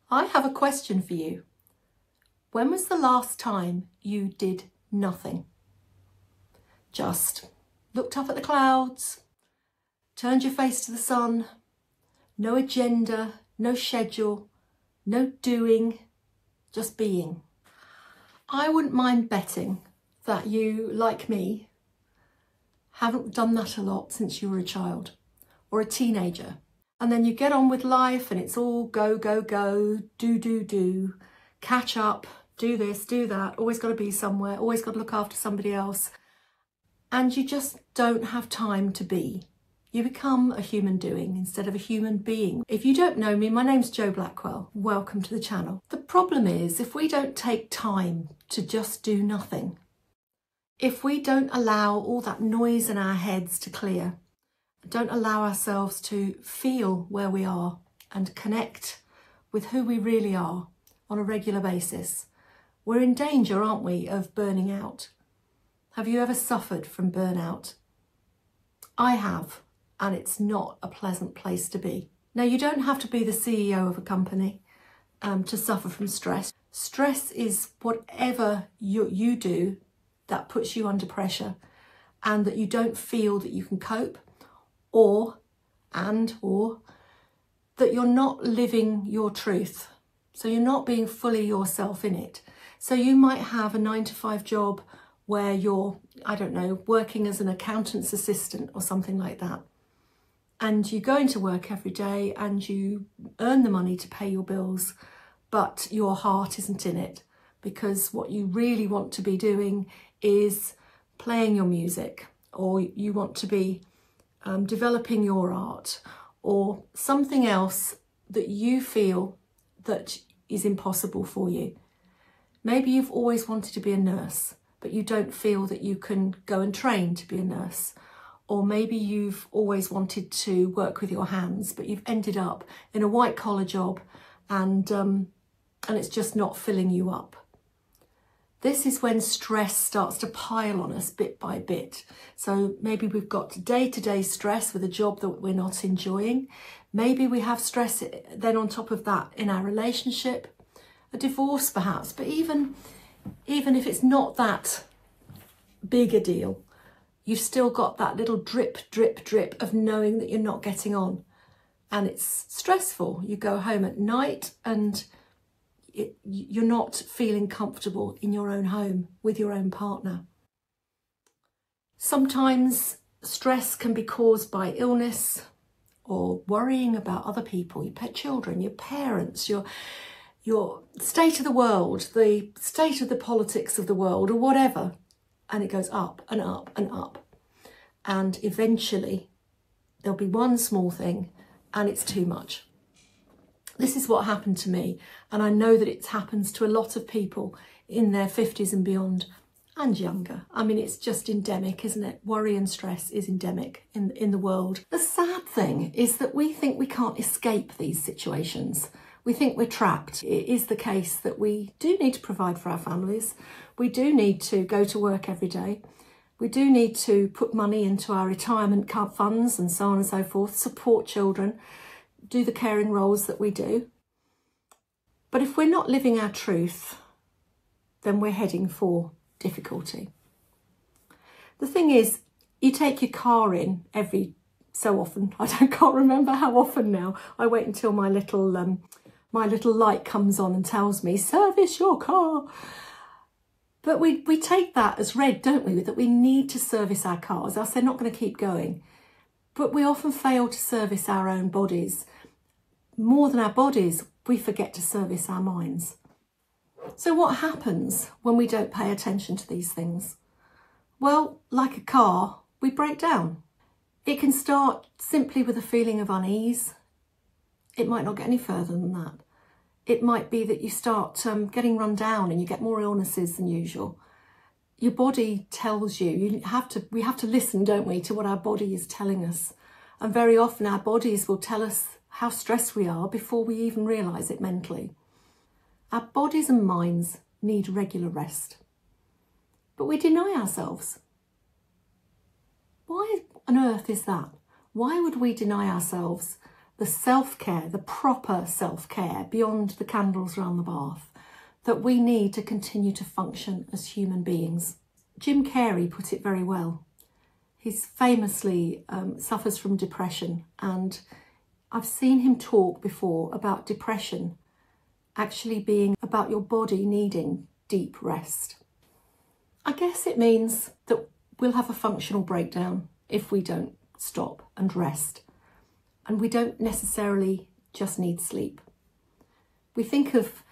I have a question for you. When was the last time you did nothing? Just looked up at the clouds, turned your face to the sun, no agenda, no schedule, no doing, just being. I wouldn't mind betting that you, like me, haven't done that a lot since you were a child or a teenager. And then you get on with life and it's all go, go, go, do, catch up, do this, do that, always got to be somewhere, always got to look after somebody else. And you just don't have time to be. You become a human doing instead of a human being. If you don't know me, my name's Jo Blackwell. Welcome to the channel. The problem is, if we don't take time to just do nothing, if we don't allow all that noise in our heads to clear, don't allow ourselves to feel where we are and connect with who we really are on a regular basis, we're in danger, aren't we, of burning out. Have you ever suffered from burnout? I have, and it's not a pleasant place to be. Now, you don't have to be the CEO of a company to suffer from stress. Stress is whatever you do that puts you under pressure and that you don't feel that you can cope, or that you're not living your truth. So you're not being fully yourself in it. So you might have a 9-to-5 job where you're, I don't know, working as an accountant's assistant or something like that. And you go into work every day and you earn the money to pay your bills, but your heart isn't in it, because what you really want to be doing is playing your music, or you want to be developing your art, or something else that you feel that is impossible for you. Maybe you've always wanted to be a nurse, but you don't feel that you can go and train to be a nurse. Or maybe you've always wanted to work with your hands, but you've ended up in a white collar job and it's just not filling you up. This is when stress starts to pile on us bit by bit. So maybe we've got day-to-day stress with a job that we're not enjoying. Maybe we have stress then on top of that in our relationship, a divorce perhaps. But even if it's not that big a deal, you've still got that little drip, drip, drip of knowing that you're not getting on. And it's stressful. You go home at night and you're not feeling comfortable in your own home with your own partner. Sometimes stress can be caused by illness or worrying about other people, your pet children, your parents, your state of the world, the state of the politics of the world, or whatever. And it goes up and up and up. And eventually there'll be one small thing and it's too much. This is what happened to me, and I know that it happens to a lot of people in their 50s and beyond, and younger. I mean, it's just endemic, isn't it? Worry and stress is endemic in the world. The sad thing is that we think we can't escape these situations. We think we're trapped. It is the case that we do need to provide for our families. We do need to go to work every day. We do need to put money into our retirement funds and so on and so forth, support children, do the caring roles that we do. But if we're not living our truth, then we're heading for difficulty. The thing is, you take your car in every so often. I can't remember how often now. I wait until my little light comes on and tells me, service your car. But we take that as read, don't we? That we need to service our cars, else they're not going to keep going. But we often fail to service our own bodies. More than our bodies, we forget to service our minds. So what happens when we don't pay attention to these things? Well, like a car, we break down. It can start simply with a feeling of unease. It might not get any further than that. It might be that you start getting run down and you get more illnesses than usual. Your body tells you, we have to listen, don't we, to what our body is telling us. And very often our bodies will tell us how stressed we are before we even realise it mentally. Our bodies and minds need regular rest. But we deny ourselves. Why on earth is that? Why would we deny ourselves the self-care, the proper self-care beyond the candles around the bath that we need to continue to function as human beings. Jim Carrey put it very well. He famously suffers from depression, and I've seen him talk before about depression actually being about your body needing deep rest. I guess it means that we'll have a functional breakdown if we don't stop and rest. And we don't necessarily just need sleep. We think of,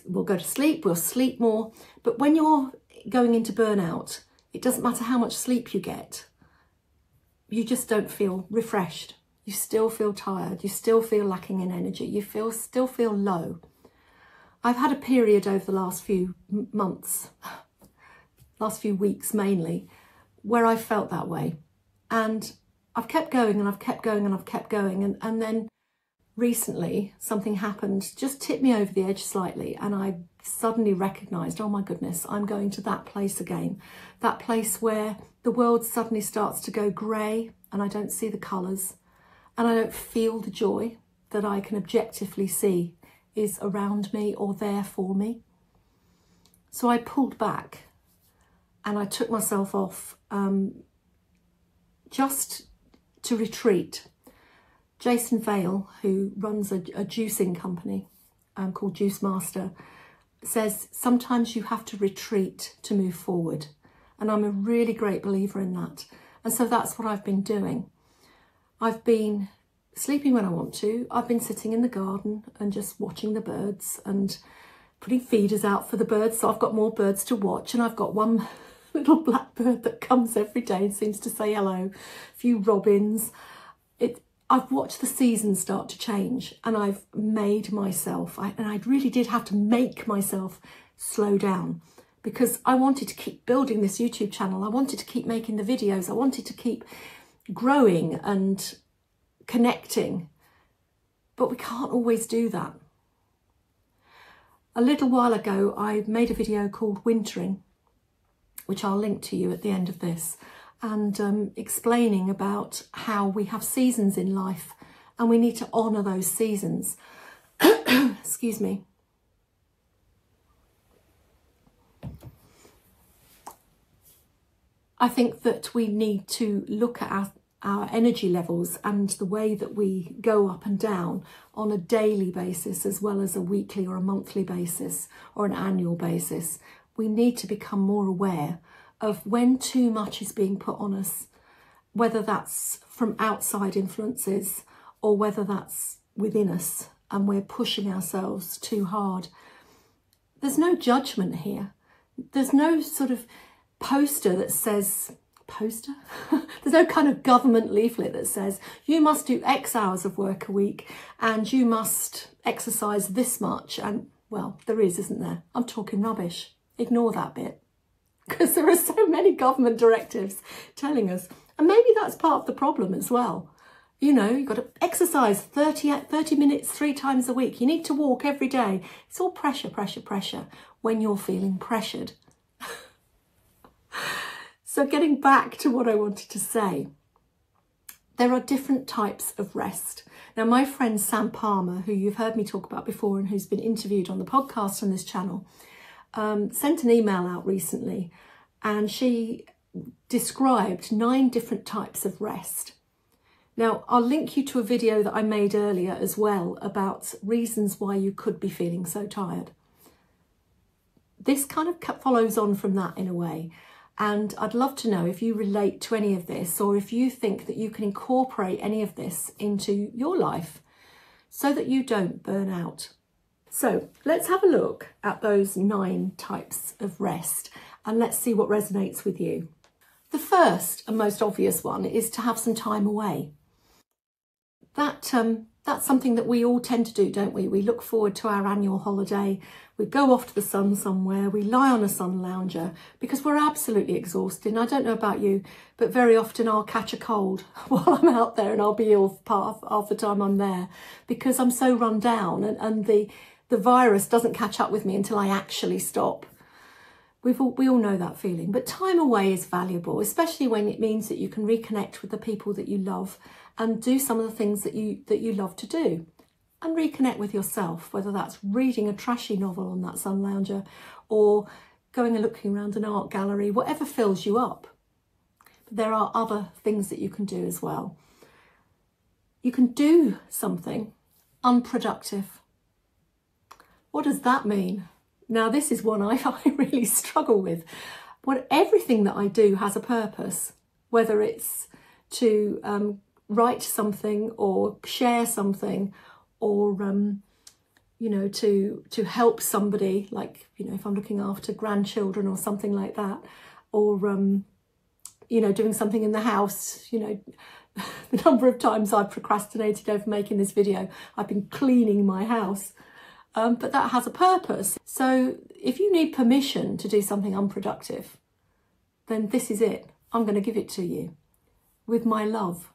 we'll go to sleep, we'll sleep more, but when you're going into burnout, it doesn't matter how much sleep you get, you just don't feel refreshed. You still feel tired, you still feel lacking in energy, you still feel low. I've had a period over the last few months, last few weeks mainly, where I felt that way. And I've kept going and I've kept going and I've kept going. And then recently something happened, just tipped me over the edge slightly. And I suddenly recognised, oh my goodness, I'm going to that place again. That place where the world suddenly starts to go grey and I don't see the colours and I don't feel the joy that I can objectively see is around me or there for me. So I pulled back and I took myself off just to retreat. Jason Vale, who runs a juicing company called Juice Master, says sometimes you have to retreat to move forward. And I'm a really great believer in that. And so that's what I've been doing. I've been sleeping when I want to. I've been sitting in the garden and just watching the birds and putting feeders out for the birds. So I've got more birds to watch, and I've got one little blackbird that comes every day and seems to say hello, a few robins. I've watched the seasons start to change, and I've made myself, and I really did have to make myself slow down because I wanted to keep building this YouTube channel. I wanted to keep making the videos. I wanted to keep growing and connecting, but we can't always do that. A little while ago, I made a video called Wintering, which I'll link to you at the end of this, and explaining about how we have seasons in life and we need to honour those seasons. Excuse me. I think that we need to look at our energy levels and the way that we go up and down on a daily basis as well as a weekly or a monthly basis or an annual basis. We need to become more aware of when too much is being put on us, whether that's from outside influences or whether that's within us and we're pushing ourselves too hard. There's no judgment here. There's no sort of poster that says, poster? There's no kind of government leaflet that says you must do X hours of work a week and you must exercise this much. And well, there is, isn't there? I'm talking rubbish. Ignore that bit, because there are so many government directives telling us, and maybe that's part of the problem as well. You know, you've got to exercise 30 minutes 3 times a week. You need to walk every day. It's all pressure, pressure, pressure when you're feeling pressured. So getting back to what I wanted to say, there are different types of rest. Now, my friend Sam Palmer, who you've heard me talk about before and who's been interviewed on the podcast on this channel, sent an email out recently, and she described 9 different types of rest. Now, I'll link you to a video that I made earlier as well about reasons why you could be feeling so tired. This kind of follows on from that in a way. And I'd love to know if you relate to any of this, or if you think that you can incorporate any of this into your life so that you don't burn out. So let's have a look at those 9 types of rest and let's see what resonates with you. The first and most obvious one is to have some time away. That's something that we all tend to do, don't we? We look forward to our annual holiday. We go off to the sun somewhere. We lie on a sun lounger because we're absolutely exhausted. And I don't know about you, but very often I'll catch a cold while I'm out there, and I'll be ill half the time I'm there because I'm so run down, and the virus doesn't catch up with me until I actually stop. We all know that feeling, but time away is valuable, especially when it means that you can reconnect with the people that you love and do some of the things that you love to do, and reconnect with yourself, whether that's reading a trashy novel on that sun lounger or going and looking around an art gallery, whatever fills you up. But there are other things that you can do as well. You can do something unproductive. What does that mean? Now, this is one I really struggle with. Everything that I do has a purpose, whether it's to write something or share something, or you know, to help somebody, like, you know, if I'm looking after grandchildren or something like that, or you know, doing something in the house. You know, the number of times I've procrastinated over making this video, I've been cleaning my house. But that has a purpose. So if you need permission to do something unproductive, then this is it. I'm going to give it to you with my love.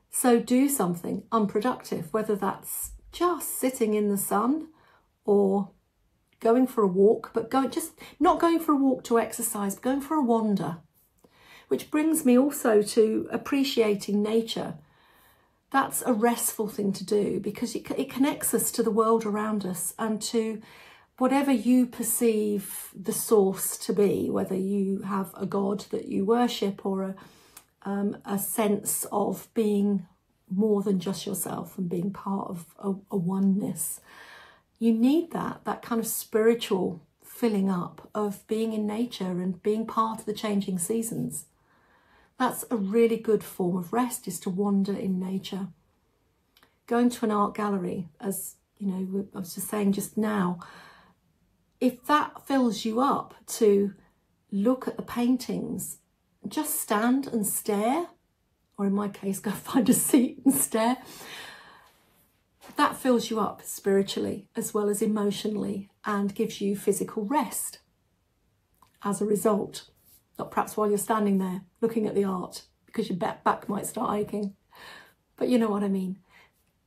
So do something unproductive, whether that's just sitting in the sun or going for a walk, but just not going for a walk to exercise, but going for a wander. Which brings me also to appreciating nature. That's a restful thing to do, because it connects us to the world around us and to whatever you perceive the source to be, whether you have a God that you worship or a sense of being more than just yourself and being part of a oneness. You need that kind of spiritual filling up of being in nature and being part of the changing seasons. That's a really good form of rest, is to wander in nature. Going to an art gallery, as you know, I was just saying just now, if that fills you up to look at the paintings, just stand and stare, or in my case, go find a seat and stare, that fills you up spiritually as well as emotionally and gives you physical rest as a result. Not perhaps while you're standing there looking at the art, because your back might start aching. But you know what I mean.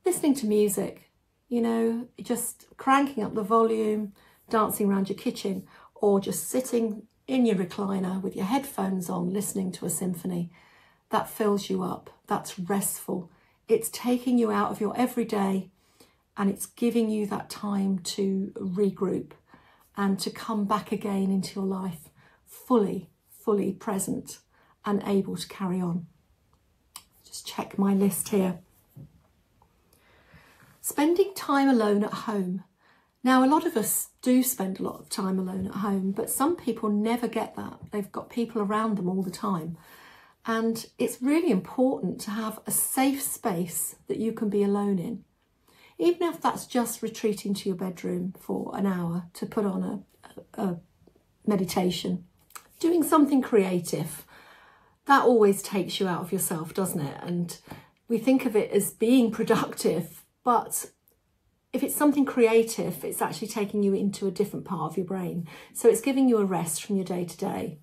Listening to music, you know, just cranking up the volume, dancing around your kitchen, or just sitting in your recliner with your headphones on, listening to a symphony. That fills you up. That's restful. It's taking you out of your everyday, and it's giving you that time to regroup and to come back again into your life fully present and able to carry on. Just check my list here. Spending time alone at home. Now, a lot of us do spend a lot of time alone at home, but some people never get that. They've got people around them all the time. And it's really important to have a safe space that you can be alone in. Even if that's just retreating to your bedroom for an hour to put on a meditation. Doing something creative, that always takes you out of yourself, doesn't it? And we think of it as being productive, but if it's something creative, it's actually taking you into a different part of your brain. So it's giving you a rest from your day to day.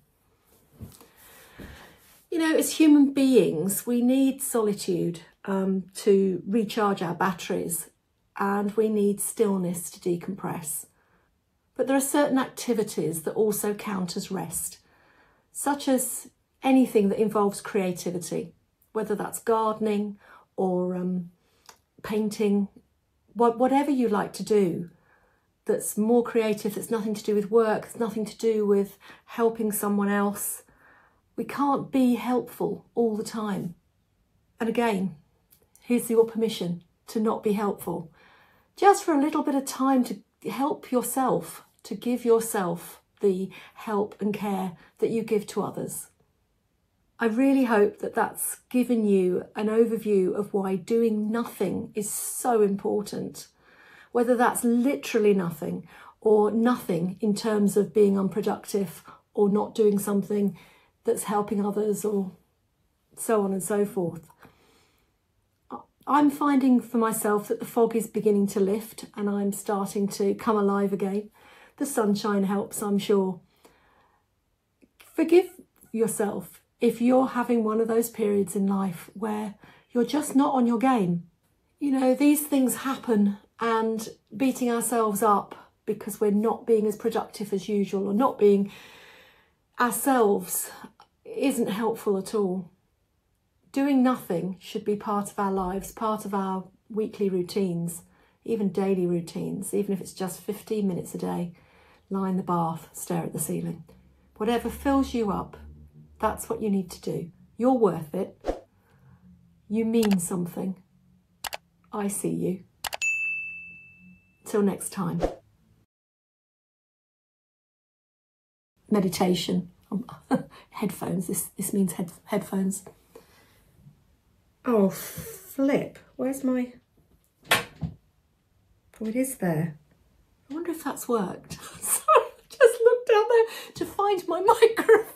You know, as human beings, we need solitude to recharge our batteries, and we need stillness to decompress. But there are certain activities that also count as rest, such as anything that involves creativity, whether that's gardening or painting, whatever you like to do that's more creative, that's nothing to do with work, that's nothing to do with helping someone else. We can't be helpful all the time. And again, here's your permission to not be helpful. Just for a little bit of time to help yourself, to give yourself the help and care that you give to others. I really hope that that's given you an overview of why doing nothing is so important, whether that's literally nothing or nothing in terms of being unproductive or not doing something that's helping others or so on and so forth. I'm finding for myself that the fog is beginning to lift and I'm starting to come alive again. The sunshine helps, I'm sure. Forgive yourself if you're having one of those periods in life where you're just not on your game. You know, these things happen, and beating ourselves up because we're not being as productive as usual or not being ourselves isn't helpful at all. Doing nothing should be part of our lives, part of our weekly routines, even daily routines, even if it's just 15 minutes a day. Lie in the bath, stare at the ceiling. Whatever fills you up, that's what you need to do. You're worth it. You mean something. I see you. Till next time. Meditation. Headphones. This means headphones. Oh, flip. Where's my... Oh, it is there. I wonder if that's worked. Sorry, I just looked down there to find my microphone.